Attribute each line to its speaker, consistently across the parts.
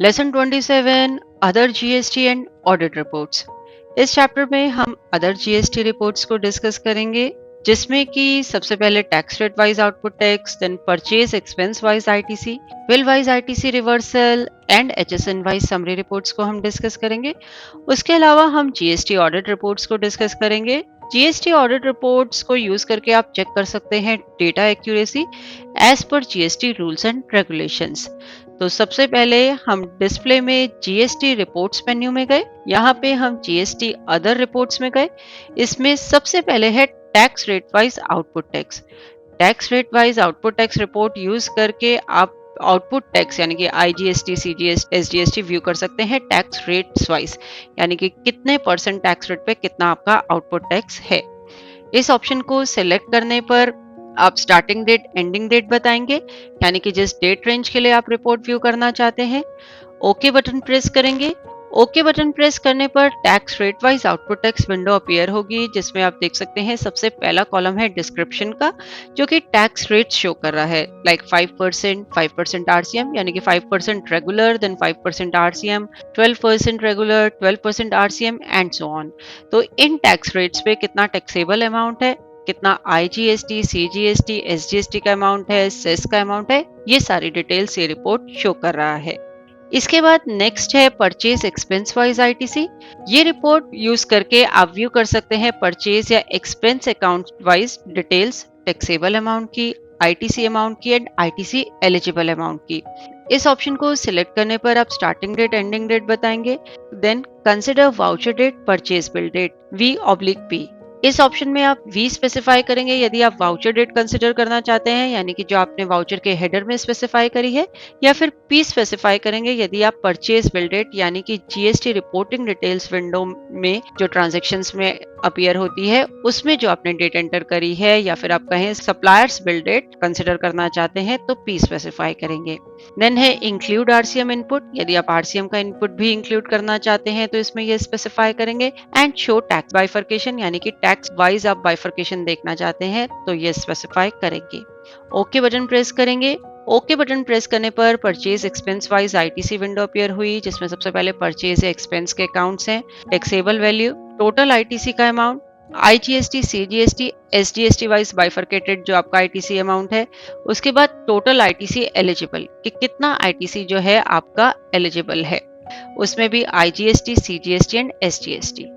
Speaker 1: Lesson 27 other GST and audit reports. इस chapter में हम अदर जीएसटी रिपोर्ट्स को डिस्कस करेंगे, जिसमें कि सबसे पहले tax rate wise output tax, then purchase expense wise ITC, bill wise ITC reversal and HSN wise summary reports को हम डिस्कस करेंगे। उसके अलावा हम जीएसटी ऑडिट रिपोर्ट्स को डिस्कस करेंगे। जीएसटी ऑडिट रिपोर्ट्स को यूज करके आप चेक कर सकते हैं data accuracy as per GST rules and regulations. तो सबसे पहले हम डिस्प्ले में जीएसटी रिपोर्ट्स मेन्यू में गए। यहाँ पे हम जीएसटी अदर रिपोर्ट्स में गए। इसमें सबसे पहले है tax rate wise output tax. Tax rate wise output tax report use करके आप आउटपुट टैक्स यानी कि आईजीएसटी, सीजीएसटी, एसजीएसटी व्यू कर सकते हैं टैक्स रेट्स वाइज, यानी कि कितने परसेंट टैक्स रेट पे कितना आपका आउटपुट टैक्स है। इस ऑप्शन को सिलेक्ट करने पर आप स्टार्टिंग डेट एंडिंग डेट बताएंगे, यानी कि जिस डेट रेंज के लिए आप रिपोर्ट व्यू करना चाहते हैं। ओके बटन प्रेस करेंगे। ओके बटन प्रेस करने पर tax rate wise output tax window appear होगी, जिसमें आप देख सकते हैं सबसे पहला कॉलम है डिस्क्रिप्शन का, जो कि टैक्स रेट शो कर रहा है, लाइक 5%, 5% आरसीएम, यानी कि 5% regular, then 5% RCM, 12% regular, 12% RCM and so on. तो इन टैक्स रेट्स पे कितना टैक्सेबल अमाउंट है, कितना आईजीएसटी, सीजीएसटी, एसजीएसटी का अमाउंट है, सेस का अमाउंट है, ये सारी डिटेल्स ये रिपोर्ट शो कर रहा है। इसके बाद नेक्स्ट है परचेज एक्सपेंस वाइज आईटीसी। ये रिपोर्ट यूज करके आप व्यू कर सकते हैं परचेज या expense account wise details, taxable amount की, आईटीसी अमाउंट की एंड आईटीसी एलिजिबल अमाउंट की। इस ऑप्शन को सिलेक्ट करने पर आप स्टार्टिंग डेट एंडिंग डेट बताएंगे। Then consider voucher date, purchase bill date, V/P। इस ऑप्शन में आप वी स्पेसिफाई करेंगे यदि आप वाउचर डेट कंसिडर करना चाहते हैं, यानी कि जो आपने वाउचर के हेडर में स्पेसिफाई करी है, या फिर पी स्पेसिफाई करेंगे यदि आप परचेज बिल डेट यानी कि जीएसटी रिपोर्टिंग डिटेल्स विंडो में जो ट्रांजैक्शंस में अपीयर होती है उसमें जो आपने डेट एंटर करी है, या फिर आप कहें सप्लायर्स बिल डेट कंसिडर करना चाहते हैं तो पी स्पेसिफाई करेंगे। देन है इंक्लूड आरसीएम इनपुट, यदि आप आरसीएम का इनपुट भी इंक्लूड करना चाहते हैं तो इसमें ये स्पेसिफाई करेंगे। एंड शो टैक्स बाइफर्केशन, यानी कि टैक्स वाइज आप बाइफर्केशन देखना चाहते हैं तो ये स्पेसिफाई करेंगे। ओके बटन प्रेस करेंगे। ओके बटन प्रेस करने पर purchase expense wise ITC window appear हुई, जिसमें सबसे पहले परचेज या एक्सपेंस के अकाउंट्स हैं, टैक्सेबल वैल्यू, टोटल आईटीसी का amount, IGST, CGST, SGST wise bifurcated जो आपका आईटीसी अमाउंट है। उसके बाद टोटल आईटीसी एलिजिबल, कि कितना आईटीसी जो है आपका एलिजिबल है, उसमें भी IGST, CGST and SGST.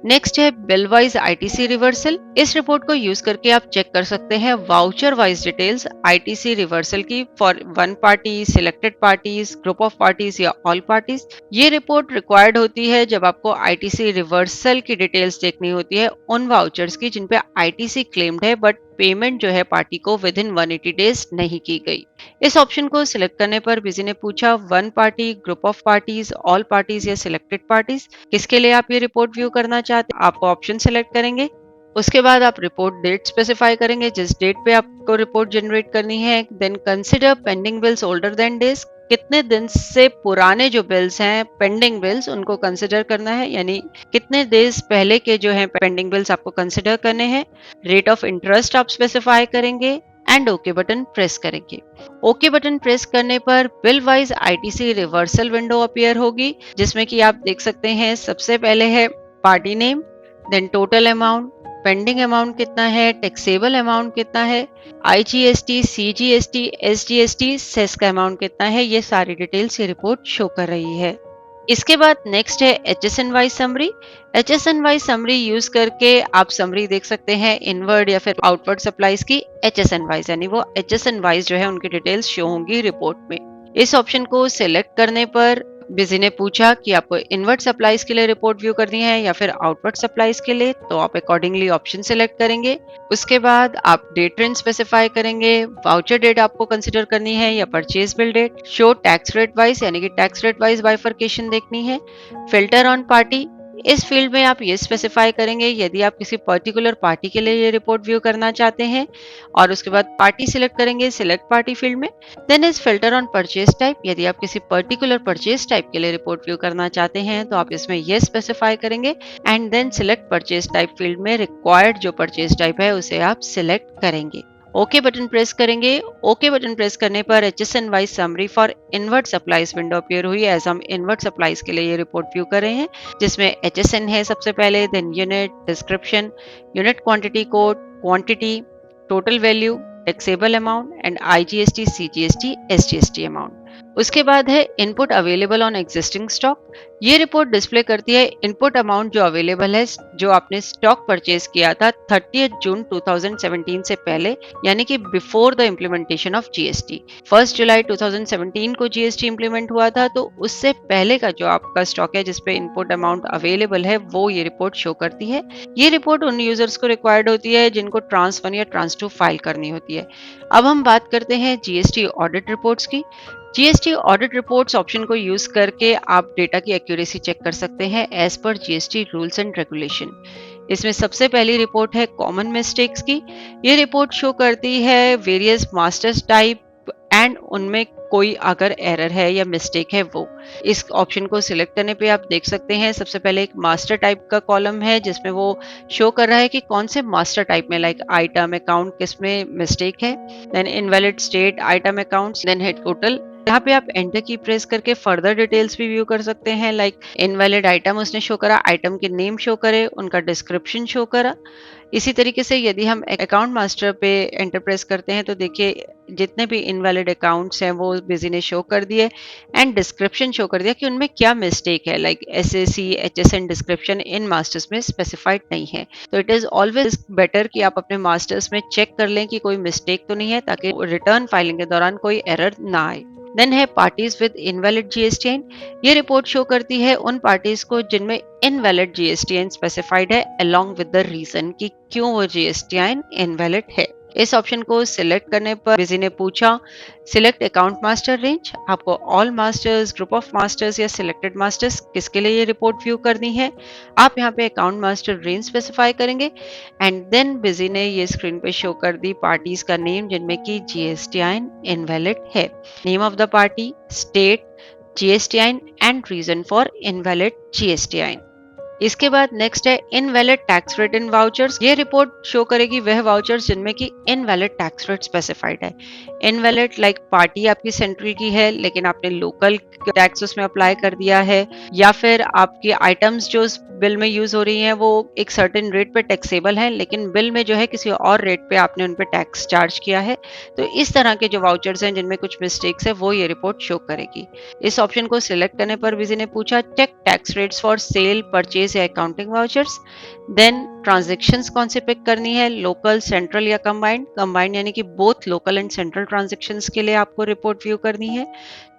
Speaker 1: Next है बिल वाइज आईटीसी रिवर्सल। इस रिपोर्ट को यूज करके आप चेक कर सकते हैं voucher wise details ITC reversal की for one party, selected parties, group of parties या ऑल पार्टीज। ये रिपोर्ट रिक्वायर्ड होती है जब आपको आईटीसी रिवर्सल की डिटेल्स देखनी होती है उन वाउचर्स की जिन पे आईटीसी क्लेम्ड है बट पेमेंट जो है पार्टी को विद इन 180 डेज नहीं की गई। इस ऑप्शन को सिलेक्ट करने पर बिजी ने पूछा one party, group of parties, all parties या सिलेक्टेड पार्टीज, किसके लिए आप ये रिपोर्ट व्यू करना चाहते हैं। आप ऑप्शन सिलेक्ट करेंगे। उसके बाद आप रिपोर्ट डेट स्पेसिफाई करेंगे, जिस डेट पे आपको रिपोर्ट जनरेट करनी है। Then consider pending bills older than days, कितने दिन से पुराने जो बिल्स हैं पेंडिंग बिल्स उनको कंसिडर करना है, यानी कितने डेज पहले के जो हैं पेंडिंग बिल्स आपको कंसिडर करने हैं। रेट ऑफ इंटरेस्ट आप स्पेसिफाई करेंगे एंड ओके बटन प्रेस करेंगे। ओके बटन प्रेस करने पर bill wise ITC reversal window appear होगी, जिसमें कि आप देख सकते हैं सबसे पहले है party name, then total amount, pending amount कितना है, टैक्सेबल अमाउंट कितना है, आईजीएसटी, सीजीएसटी, एसजीएसटी, सेस का अमाउंट कितना है, ये सारी डिटेल्स ये रिपोर्ट शो कर रही है। इसके बाद नेक्स्ट है HSN wise summary. HSN wise summary use करके आप समरी देख सकते हैं इनवर्ड या फिर आउटवर्ड सप्लाईज की एचएसएन वाइज, यानी वो एचएसएन वाइज जो है उनकी डिटेल्स शो होंगी रिपोर्ट में। इस ऑप्शन को सिलेक्ट करने पर बिजी ने पूछा कि आपको इनवर्ट सप्लाईज के लिए रिपोर्ट व्यू करनी है या फिर आउटवर्ड सप्लाईज के लिए, तो आप अकॉर्डिंगली ऑप्शन सिलेक्ट करेंगे। उसके बाद आप डेट रेंज स्पेसिफाई करेंगे, वाउचर डेट आपको कंसिडर करनी है या purchase bill date, show tax rate wise यानी कि टैक्स रेट वाइज बाइफर्केशन देखनी है, फिल्टर ऑन पार्टी। इस फील्ड में आप ये स्पेसिफाई करेंगे यदि आप किसी पर्टिकुलर पार्टी के लिए ये रिपोर्ट व्यू करना चाहते हैं, और उसके बाद पार्टी सिलेक्ट करेंगे सिलेक्ट पार्टी फील्ड में। Then is filter on purchase type, यदि आप किसी पर्टिकुलर परचेज टाइप के लिए रिपोर्ट व्यू करना चाहते हैं तो आप इसमें ये स्पेसिफाई करेंगे and then select purchase type field में रिक्वायर्ड जो परचेज टाइप है उसे आप सिलेक्ट करेंगे। ओके बटन प्रेस करेंगे। ओके बटन प्रेस करने पर HSN wise summary for inward supplies window appear हुई। एज हम इनवर्ट सप्लाईज के लिए ये रिपोर्ट व्यू कर रहे हैं, जिसमें HSN है सबसे पहले, then unit, description, unit quantity code, quantity, total value, taxable amount and IGST, CGST, SGST amount. उसके बाद है input available on existing stock. ये रिपोर्ट डिस्प्ले करती है इनपुट अमाउंट जो अवेलेबल है, जो आपने स्टॉक परचेज किया था 30 जून 2017 से पहले, यानी कि before the implementation of GST। 1 जुलाई 2017 को GST इम्प्लीमेंट हुआ था, तो उससे पहले का जो आपका स्टॉक है जिसपे इनपुट अमाउंट अवेलेबल है, वो ये रिपोर्ट शो करती है। ये रिपोर्ट उन यूजर्स को रिक्वायर्ड होती है जिनको ट्रांस 1 या ट्रांस 2 फाइल करनी होती है। अब हम बात करते हैं GST ऑडिट रिपोर्ट्स की। GST ऑडिट रिपोर्ट्स ऑप्शन को यूज करके आप डेटा की एक्यूरेसी चेक कर सकते हैं as per GST rules and regulation. इसमें सबसे पहली रिपोर्ट है कॉमन मिस्टेक्स की। ये रिपोर्ट शो करती है वेरियस मास्टर्स टाइप एंड उनमें कोई अगर एरर है या मिस्टेक है वो। इस ऑप्शन को सिलेक्ट करने पे आप देख सकते हैं सबसे पहले एक मास्टर टाइप का कॉलम है जिसमें वो शो कर रहा है कि कौन से मास्टर टाइप में, लाइक आइटम, अकाउंट, किसमें मिस्टेक है। Then invalid state, item, accounts, then है टोटल। यहाँ पे आप एंटर की प्रेस करके फर्दर डिटेल्स भी व्यू कर सकते हैं, लाइक इनवैलिड आइटम उसने शो करा, आइटम के नेम शो करे, उनका डिस्क्रिप्शन शो करा। इसी तरीके से यदि हम अकाउंट मास्टर पे एंटर प्रेस करते हैं तो देखिए जितने भी इनवैलिड अकाउंट्स हैं वो बिजी ने शो कर दिए एंड डिस्क्रिप्शन शो कर दिया कि उनमें क्या मिस्टेक है, like SAC, HSN description in masters में स्पेसिफाइड नहीं है। तो इट इज ऑलवेज बेटर कि आप अपने मास्टर्स में चेक कर लें कि कोई मिस्टेक तो नहीं है, ताकि रिटर्न फाइलिंग के दौरान कोई एरर ना आए। देन है पार्टीज विद इनवैलिड GSTN। ये रिपोर्ट शो करती है उन पार्टीज को जिनमें इनवैलिड GSTN स्पेसिफाइड है अलोंग विद द रीजन कि क्यों वो GSTN इनवैलिड है। इस ऑप्शन को सिलेक्ट करने पर बिजी ने पूछा सिलेक्ट अकाउंट मास्टर रेंज। आपको all masters, group of masters या सिलेक्टेड मास्टर्स, किसके लिए ये रिपोर्ट व्यू करनी है। आप यहाँ पे अकाउंट मास्टर रेंज स्पेसिफाई करेंगे एंड देन बिजी ने ये स्क्रीन पे शो कर दी पार्टीज का नेम जिनमें की GSTN इनवैलिड है। Name of the party, state, GSTN and reason for invalid GSTN। इसके बाद नेक्स्ट है invalid tax rate in vouchers. ये रिपोर्ट शो करेगी वह वाउचर्स जिनमें की इनवैलिड टैक्स रेट स्पेसिफाइड है। इनवैलिड लाइक पार्टी आपकी सेंट्रल की है लेकिन आपने लोकल टैक्स उसमें अप्लाई कर दिया है, या फिर आपकी आइटम्स जो उस बिल में यूज हो रही हैं वो एक सर्टेन रेट पे टैक्सेबल है लेकिन बिल में जो है किसी और रेट पे आपने उन पे टैक्स चार्ज किया है। तो इस तरह के जो वाउचर्स हैं जिनमें कुछ मिस्टेक्स है वो ये रिपोर्ट शो करेगी। इस ऑप्शन को सिलेक्ट करने पर बिजी ने पूछा check tax rates for sale, purchase या अकाउंटिंग वाउचर्स। देन ट्रांजैक्शंस कौन से पिक करनी है, लोकल, सेंट्रल या कंबाइंड। कंबाइंड यानी कि both local and central transactions के लिए आपको रिपोर्ट व्यू करनी है,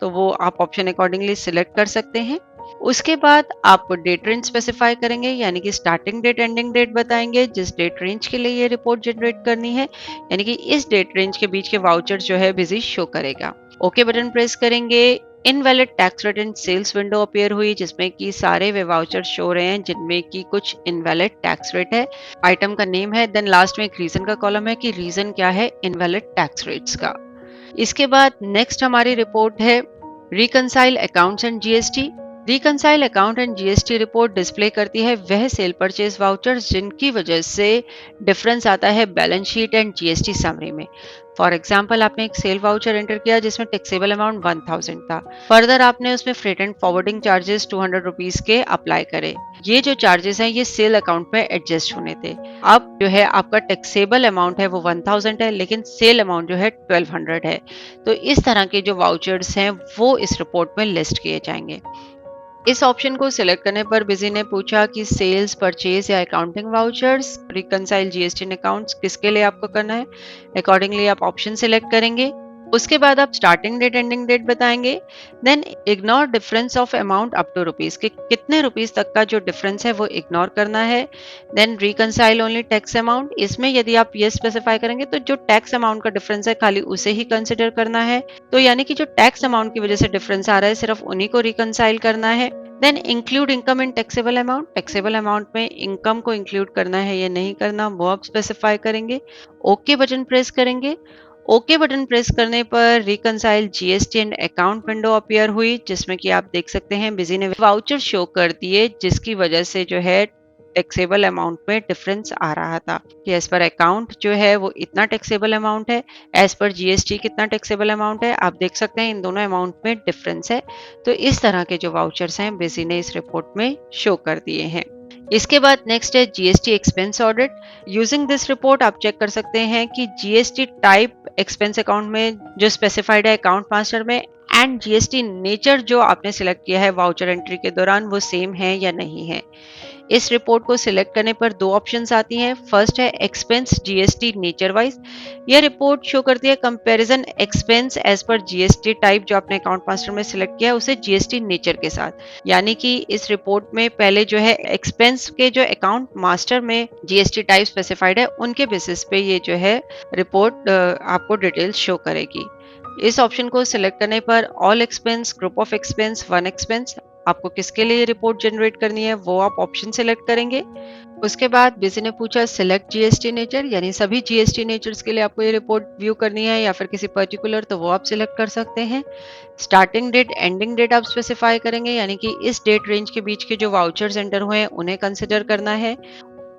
Speaker 1: तो वो आप ऑप्शन अकॉर्डिंगली सिलेक्ट कर सकते हैं। उसके बाद आप डेट रेंज स्पेसिफाई करेंगे, यानी कि स्टार्टिंग डेट, एंडिंग डेट बताएंगे जिस डेट रेंज के लिए ये रिपोर्ट जनरेट करनी है, यानी कि इस डेट रेंज के बीच के वाउचर जो है बिजी शो करेगा। ओके बटन प्रेस करेंगे। Invalid tax rate and sales window appear हुई जिसमें कि सारे वे वाउचर शो रहे हैं जिनमें कि कुछ इनवैलिड टैक्स रेट है, आइटम का नेम है, देन लास्ट में एक रीजन का कॉलम है कि रीजन क्या है इनवैलिड टैक्स रेट्स का। इसके बाद नेक्स्ट हमारी रिपोर्ट है reconcile accounts and GST। Reconcile account and GST report display करती है वह सेल परचेज वाउचर्स जिनकी वजह से डिफरेंस आता है balance sheet and GST summary में। फॉर एग्जाम्पल आपने एक सेल वाउचर एंटर किया जिसमें टैक्सेबल अमाउंट 1000 था, फर्दर आपने उसमें freight and forwarding charges 200 rupees के अप्लाई करे। ये जो चार्जेस हैं ये सेल अकाउंट में एडजस्ट होने थे। अब जो है आपका टैक्सेबल अमाउंट है वो 1000 है लेकिन सेल अमाउंट जो है 1200 है। तो इस तरह के जो वाउचर्स हैं वो इस रिपोर्ट में लिस्ट किए जाएंगे। इस ऑप्शन को सिलेक्ट करने पर बिजी ने पूछा कि सेल्स, परचेज या accounting vouchers, reconcile GST accounts किसके लिए आपको करना है। अकॉर्डिंगली आप ऑप्शन सिलेक्ट करेंगे। उसके बाद आप स्टार्टिंग डेट, एंडिंग डेट बताएंगे। Then ignore difference of amount up to rupees, कि कितने रुपीज तक का जो डिफरेंस है वो इग्नोर करना है। Then reconcile only tax amount, इसमें यदि आप ये स्पेसिफाई करेंगे तो जो टैक्स अमाउंट का डिफरेंस है खाली उसे ही कंसिडर करना है, तो यानी कि जो टैक्स अमाउंट की वजह से डिफरेंस आ रहा है सिर्फ उन्हीं को रिकंसाइल करना है। Then include income in taxable amount, taxable amount में इनकम को इंक्लूड करना है या नहीं करना वो आप स्पेसिफाई करेंगे। ओके बटन प्रेस करेंगे। ओके बटन प्रेस करने पर reconcile GST and account window appear हुई जिसमें कि आप देख सकते हैं बिजी ने वाउचर शो कर दिए जिसकी वजह से जो है टैक्सेबल अमाउंट में डिफरेंस आ रहा था कि एज पर अकाउंट जो है वो इतना टैक्सेबल अमाउंट है, एज पर जीएसटी कितना टैक्सेबल अमाउंट है। आप देख सकते हैं इन दोनों अमाउंट में डिफरेंस है। तो इस तरह के जो वाउचर्स हैं बेसी ने इस रिपोर्ट में शो कर दिए हैं। इसके बाद नेक्स्ट है GST expense audit. Using this report आप चेक कर सकते हैं कि जीएसटी टाइप एक्सपेंस अकाउंट में जो स्पेसिफाइड है अकाउंट मास्टर में एंड जीएसटी नेचर जो आपने सिलेक्ट किया है वाउचर एंट्री के दौरान वो सेम है या नहीं है। इस रिपोर्ट को सिलेक्ट करने पर दो ऑप्शंस आती हैं। फर्स्ट है एक्सपेंस जीएसटी नेचर वाइज। यह रिपोर्ट शो करती है comparison expense as per GST type जो आपने अकाउंट मास्टर में सिलेक्ट किया है उसे जीएसटी नेचर के साथ। यानी कि इस रिपोर्ट में पहले जो है एक्सपेंस के जो अकाउंट मास्टर में जीएसटी टाइप स्पेसिफाइड है उनके बेसिस पे ये जो है रिपोर्ट आपको डिटेल्स शो करेगी। इस ऑप्शन को सिलेक्ट करने पर all expense, group of expense, one expense, आपको किसके लिए रिपोर्ट जनरेट करनी है वो आप ऑप्शन सिलेक्ट करेंगे। उसके बाद बीसी ने पूछा सिलेक्ट जीएसटी नेचर, यानी सभी जीएसटी नेचर्स के लिए आपको ये रिपोर्ट व्यू करनी है या फिर किसी पर्टिकुलर, तो वो आप सिलेक्ट कर सकते हैं। स्टार्टिंग डेट, एंडिंग डेट आप स्पेसिफाई करेंगे, यानी कि इस डेट रेंज के बीच के जो वाउचर्स एंटर हुए हैं उन्हें कंसिडर करना है।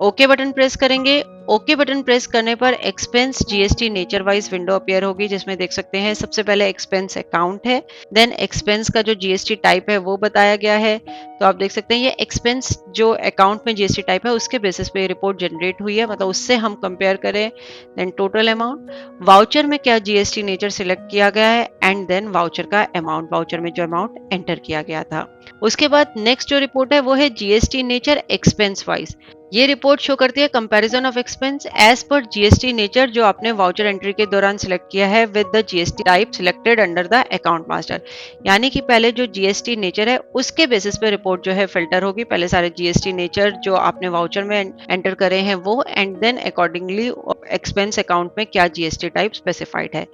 Speaker 1: ओके बटन प्रेस करेंगे। ओके बटन प्रेस करने पर expense GST nature wise window appear होगी जिसमें देख सकते हैं सबसे पहले एक्सपेंस अकाउंट है, देन एक्सपेंस का जो जीएसटी टाइप है वो बताया गया है। तो आप देख सकते हैं ये एक्सपेंस जो अकाउंट में जीएसटी टाइप है उसके बेसिस पे रिपोर्ट जनरेट हुई है, मतलब उससे हम कंपेयर करें। देन टोटल अमाउंट, वाउचर में क्या जीएसटी नेचर सिलेक्ट किया गया है एंड देन वाउचर का अमाउंट, वाउचर में जो अमाउंट एंटर किया गया था। उसके बाद नेक्स्ट जो रिपोर्ट है वो है जीएसटी नेचर एक्सपेंस वाइज। ये रिपोर्ट शो करती है comparison of expense as per GST nature जो आपने वाउचर एंट्री के दौरान सिलेक्ट किया है with the GST type selected under the account master. यानी कि पहले जो जीएसटी नेचर है उसके बेसिस पे रिपोर्ट जो है फिल्टर होगी। पहले सारे जीएसटी नेचर जो आपने वाउचर में एंटर करे हैं वो, and then accordingly expense account में क्या जीएसटी टाइप स्पेसिफाइड है।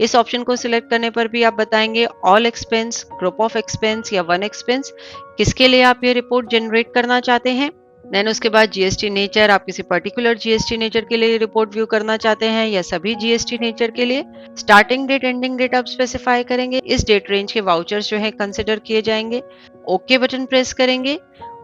Speaker 1: इस ऑप्शन को सिलेक्ट करने पर भी आप बताएंगे all expense, group of expense या वन एक्सपेंस, किसके लिए आप ये रिपोर्ट जनरेट करना चाहते हैं। देन उसके बाद जीएसटी नेचर, आप किसी पर्टिकुलर जीएसटी नेचर के लिए रिपोर्ट व्यू करना चाहते हैं या सभी जीएसटी नेचर के लिए। स्टार्टिंग डेट, एंडिंग डेट आप स्पेसिफाई करेंगे। इस डेट रेंज के वाउचर्स जो है कंसिडर किए जाएंगे। ओके बटन प्रेस करेंगे।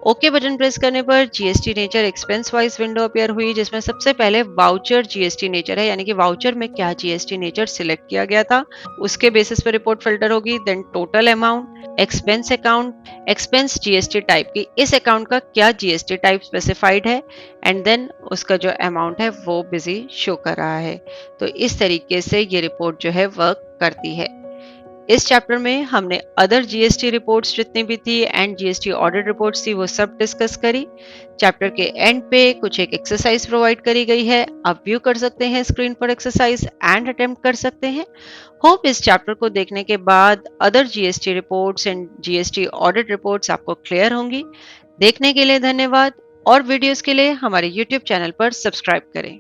Speaker 1: ओके बटन प्रेस करने पर GST nature expense wise window appear हुई जिसमें सबसे पहले वाउचर जीएसटी नेचर है, यानी कि वाउचर में क्या जीएसटी नेचर सिलेक्ट किया गया था उसके बेसिस पर रिपोर्ट फिल्टर होगी। Then total amount, expense account, expense GST type की इस अकाउंट का क्या जीएसटी टाइप स्पेसिफाइड है एंड देन उसका जो अमाउंट है वो बिजी शो कर रहा है। तो इस तरीके से ये रिपोर्ट जो है वर्क करती है। इस चैप्टर में हमने अदर जीएसटी रिपोर्ट्स जितनी भी थी एंड जीएसटी ऑडिट रिपोर्ट्स थी वो सब डिस्कस करी। चैप्टर के एंड पे कुछ एक एक्सरसाइज प्रोवाइड करी गई है, आप व्यू कर सकते हैं स्क्रीन पर एक्सरसाइज एंड अटेम्प्ट कर सकते हैं। होप इस चैप्टर को देखने के बाद other GST reports and GST audit reports आपको क्लियर होंगी। देखने के लिए धन्यवाद और वीडियोस के लिए हमारे यूट्यूब चैनल पर सब्सक्राइब करें।